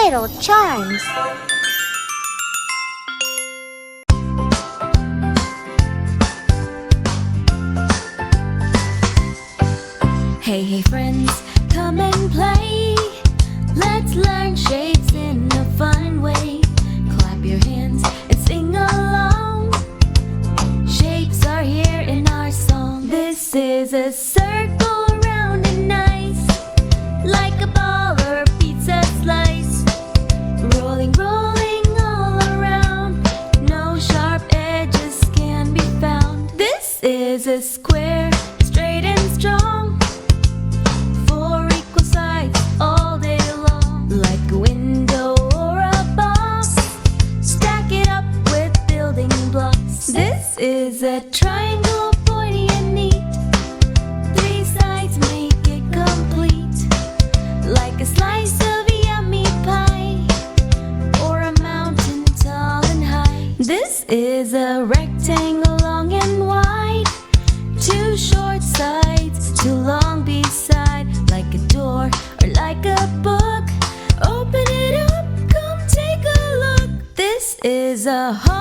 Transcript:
Little charms. Hey, hey friends, come and play. Let's learn shapes in a fun way. Clap your hands and sing along. Shapes are here in our song. This is a circle, round and nice, like a ball or pizza slice. Rolling, rolling all around. No sharp edges can be found. This is a square, straight and strong. Four equal sides all day long. Like a window or a box. Stack it up with building blocks. This is a triangle, pointy and neat. Three sides make it complete. Like a slice of yummy pie, or a mountain tall and high. This is a rectangle, long and wide. Two short sides, too long beside. Like a door or like a book. Open it up, come take a look. This is a heart.